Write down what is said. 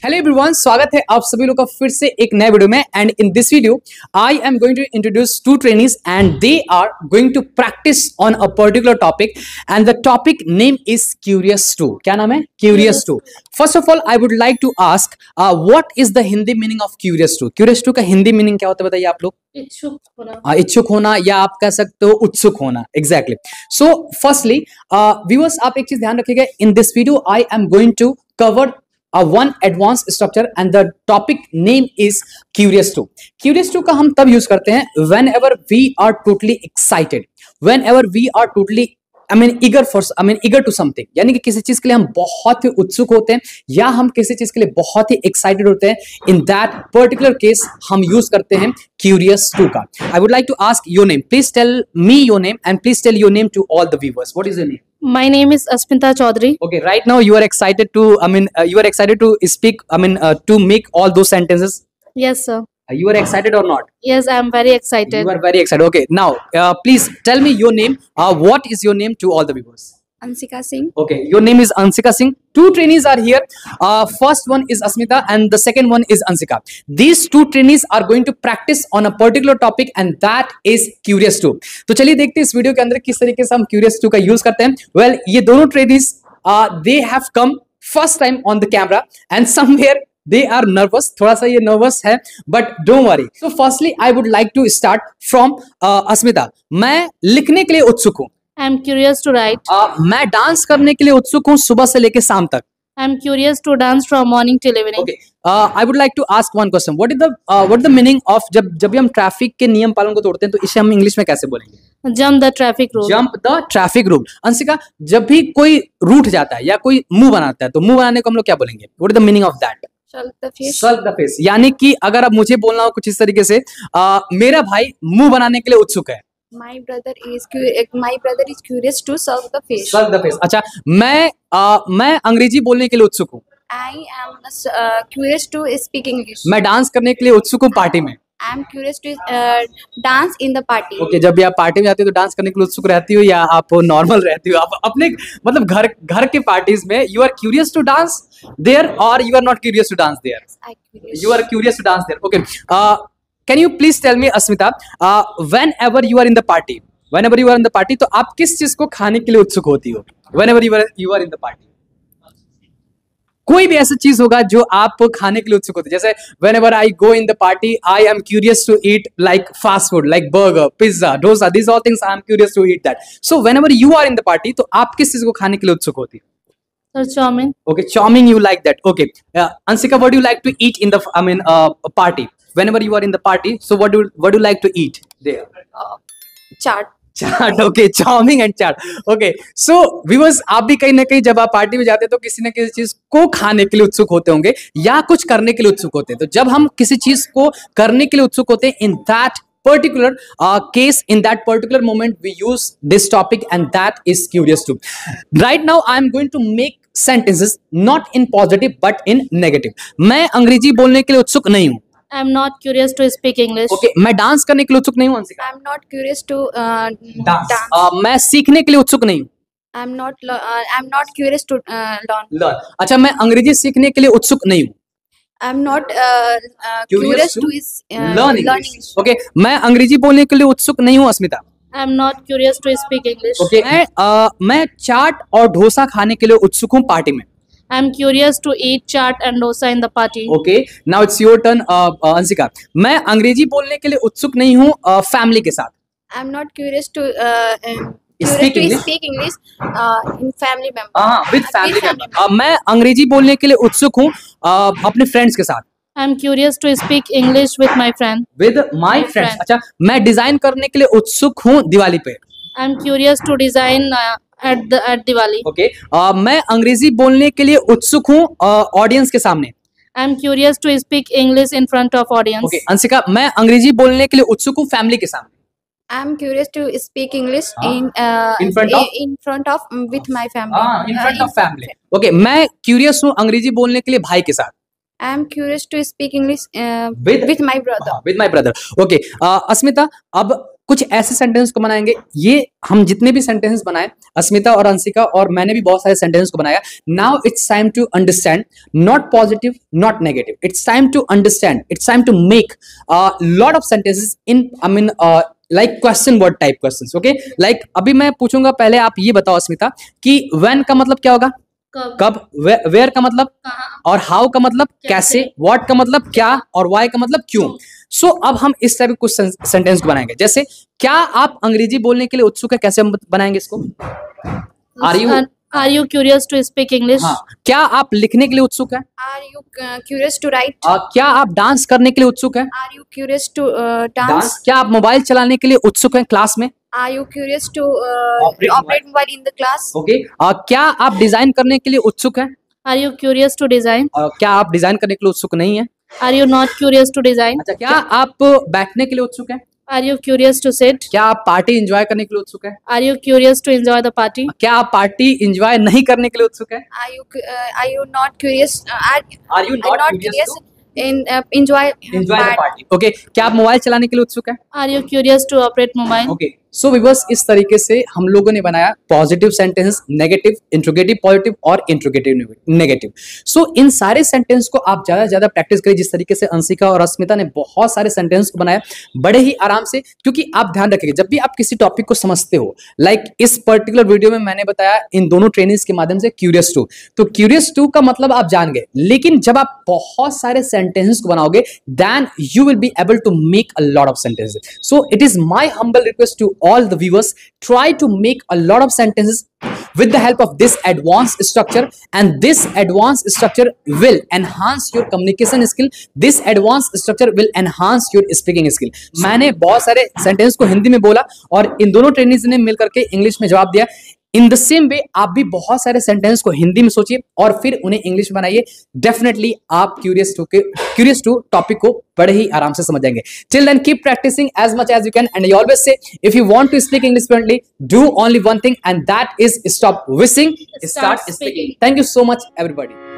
Hello everyone, स्वागत है आप सभी लोग का फिर से एक नए वीडियो में। And in this video I am going to introduce two trainees and they are going to practise on a particular topic and the topic name is curious 2। क्या नाम है? Curious 2। First of all I would like to ask what is the Hindi meaning of curious 2? Curious 2 का Hindi meaning क्या होता है बताइए आप लोग? इच्छुक होना या आप कह सकते हो उत्सुक होना। एग्जैक्टली। सो फर्स्टली व्यूअर्स, आप एक चीज ध्यान रखिएगा, in this video I am going to cover one advanced structure and the topic name is curious 2. Curious 2 का हम तब यूज करते हैं whenever we are totally excited, whenever we are totally eager to something, यानी कि किसी चीज के लिए हम बहुत ही उत्सुक होते हैं या हम किसी चीज के लिए बहुत ही एक्साइटेड होते हैं। इन दैट पर्टिकुलर केस हम यूज करते हैं curious 2 का। I would like to ask your name, please tell me your name and please tell your name to all the viewers. What is your name? My name is Asmita Chaudhary. Okay, right now you are excited to, you are excited to speak, to make all those sentences. Yes, sir. You are excited or not? Yes, I am very excited. You are very excited. Okay, now please tell me your name. What is your name to all the viewers? Ansika Singh. Okay, your name is Ansika Singh. Two trainees are here. First one is Asmita and the second one is Ansika. These two trainees are going to practice on a particular topic and that is Curious 2. तो चलिए देखते हैं इस video के अंदर किस तरीके से हम Curious 2 का यूज करते हैं। Well, ये दोनों trainees they have come first time on the camera and somewhere they are nervous. थोड़ा सा ये nervous है, but don't worry. So firstly, I would like to start from Asmita. मैं लिखने के लिए उत्सुक हूँ। I am curious to write. मैं डांस करने के लिए उत्सुक हूँ सुबह से लेकर शाम तक। I am curious to dance from morning till evening. Okay. I would like to ask one question. What is the meaning of जब भी हम ट्रैफिक के नियम पालन को तोड़ते हैं तो इसे हम इंग्लिश में कैसे बोलेंगे? Jump the traffic rule. Jump the traffic rule. Anshika, जब भी कोई रूठ जाता है या कोई मुंह बनाता है तो मुंह बनाने को हम लोग क्या बोलेंगे? What is the meaning of that? Sulk the face. Sulk the face. यानी कि अगर अब मुझे बोलना हो कुछ इस तरीके से, मेरा भाई मुंह बनाने के लिए उत्सुक है। My brother is curious to sulk the face. Sulk the face. अच्छा, मैं अंग्रेजी बोलने के लिए उत्सुक हूँ। I am curious to speak English. मैं डांस करने के लिए उत्सुक हूँ पार्टी में। I am curious to dance in the party. Okay, जब भी आप पार्टी में जाते हो तो डांस करने के लिए उत्सुक रहती हो या आप नॉर्मल रहती हो? आप अपने मतलब घर के पार्टीज में you are curious to dance there और you are not curious to dance there? You are curious to dance there. Okay, can you please tell me Asmita, whenever you are in the party, तो आप किस चीज को खाने के लिए उत्सुक होती हो? Whenever you are in the party, कोई भी ऐसा चीज होगा जो आप खाने के लिए उत्सुक होते हैं। जैसे whenever I go in the party, I am curious to eat like fast food, like burger, pizza, dosa. These all things I am curious to eat that. So whenever you are in the party, तो आप किस चीज को खाने के लिए उत्सुक होती है? Sir, chow-mein. Okay, chow-mein, you like that. Okay, Ansika, what do you like to eat in the party? Whenever you are in the party, so what do you like to eat there? Chaat. Okay, chowmein and chaat. Okay, so viewers, आप भी कहीं ना कहीं जब आप party में जाते हैं तो किसी न किसी चीज को खाने के लिए उत्सुक होते होंगे या कुछ करने के लिए उत्सुक होते हैं। तो जब हम किसी चीज को करने के लिए उत्सुक होते हैं, in that particular case, in that particular moment we use this topic and that is Curious 2. Right now I am going to make sentences not in positive but in negative. मैं अंग्रेजी बोलने के लिए उत्सुक नहीं हूँ। I am not curious to speak English. Okay, मैं dance करने के लिए उत्सुक नहीं हूँ Anshika. I am not curious to dance. dance. मैं सीखने के लिए उत्सुक नहीं हूँ। I am not curious to learn. अच्छा, मैं अंग्रेजी सीखने के लिए उत्सुक नहीं हूँ। I am not curious to learn English. Okay, मैं अंग्रेजी बोलने के लिए उत्सुक नहीं हूँ अस्मिता। I am not curious to speak English. Okay, मैं चाट और डोसा खाने के लिए उत्सुक हूँ पार्टी में। I am curious to eat chaat and dosa in the party. Okay, now it's your turn, Anshika. मैं अंग्रेजी बोलने के लिए उत्सुक नहीं हूँ फैमिली के साथ। I am not curious to speak English in family member. With family member. मैं अंग्रेजी बोलने के लिए उत्सुक हूँ अपने फ्रेंड्स के साथ। I am curious to speak English with my friend. With my friends. अच्छा, मैं डिजाइन करने के लिए उत्सुक हूँ दिवाली पे। I am curious to design at Diwali. Okay, मैं अंग्रेजी बोलने के लिए उत्सुक हूँ ऑडियंस के सामने। I am curious to speak English in front of audience. Okay, Anshika, मैं अंग्रेजी बोलने के लिए उत्सुक हूँ फैमिली के सामने। I am curious to speak English in front of with my family. In front of family. Okay, मैं क्यूरियस हूँ अंग्रेजी बोलने के लिए भाई के साथ। I am curious to speak English with my brother. With my brother. Okay, अस्मिता, अब कुछ ऐसे सेंटेंस को बनाएंगे। ये हम जितने भी सेंटेंस बनाए, अस्मिता और अंशिका और मैंने भी बहुत सारे सेंटेंस को बनाया। Now it's time to understand, not positive not negative, it's time to understand, it's time to make lot of sentences in like question word type questions. Okay, like अभी मैं पूछूंगा, पहले आप ये बताओ अस्मिता कि व्हेन का मतलब क्या होगा, कब, वेयर का मतलब कहाँ, और हाउ का मतलब कैसे, व्हाट का मतलब क्या, और व्हाई का मतलब क्यों। सो अब हम इस टाइप के कुछ सेंटेंस को बनाएंगे। जैसे क्या आप अंग्रेजी बोलने के लिए उत्सुक है, कैसे हम बनाएंगे इसको? Are you curious to speak English? हाँ। क्या आप लिखने के लिए उत्सुक है? Are you curious to write? क्या आप डांस करने के लिए उत्सुक है? Are you curious to dance? क्या आप मोबाइल चलाने के लिए उत्सुक हैं क्लास में? Are you curious to operate mobile in the class? Okay. क्या आप डिजाइन करने के लिए उत्सुक हैं? Are you curious to design? क्या आप डिजाइन करने के लिए उत्सुक नहीं है? Are you not curious to design? अच्छा, क्या आप बैठने के लिए उत्सुक हैं? Are you curious to sit? क्या आप पार्टी एंजॉय करने के लिए उत्सुक है? Are you curious to enjoy the party? क्या आप पार्टी एंजॉय नहीं करने के लिए उत्सुक है? Are you not curious? Are you not curious in enjoy the party? Okay. क्या आप मोबाइल चलाने के लिए उत्सुक है? Are you curious to operate mobile? Okay. So viewers, इस तरीके से हम लोगों ने बनाया positive sentence, negative, interrogative positive और इंट्रोगेटिव नेगेटिव। सो इन सारे सेंटेंस को आप ज्यादा से ज्यादा प्रैक्टिस करिए, जिस तरीके से अंशिका और अस्मिता ने बहुत सारे सेंटेंस को बनाया बड़े ही आराम से। क्योंकि आप ध्यान रखिएगा, जब भी आप किसी टॉपिक को समझते हो, लाइक इस पर्टिकुलर वीडियो में मैंने बताया इन दोनों ट्रेनिंग्स के माध्यम से क्यूरियस टू, तो क्यूरियस टू का मतलब आप जान गए। लेकिन जब आप बहुत सारे सेंटेंस को बनाओगे, then you will be able to make a lot of sentences. So it is my humble request to all the viewers, try to make a lot of sentences with the help of this advanced structure, and this advanced structure will enhance your communication skill, this advanced structure will enhance your speaking skill। मैंने बहुत सारे sentence को हिंदी में बोला और इन दोनों trainings ने मिलकर के इंग्लिश में जवाब दिया। इन द सेम वे आप भी बहुत सारे सेंटेंस को हिंदी में सोचिए और फिर उन्हें इंग्लिश में बनाइए। डेफिनेटली आप क्यूरियस टू टॉपिक को बड़े ही आराम से समझ जाएंगे। Till then keep practising as much as you can, and I always say if you want to speak English fluently, do only one thing, and that is stop wishing, start speaking. Thank you so much everybody.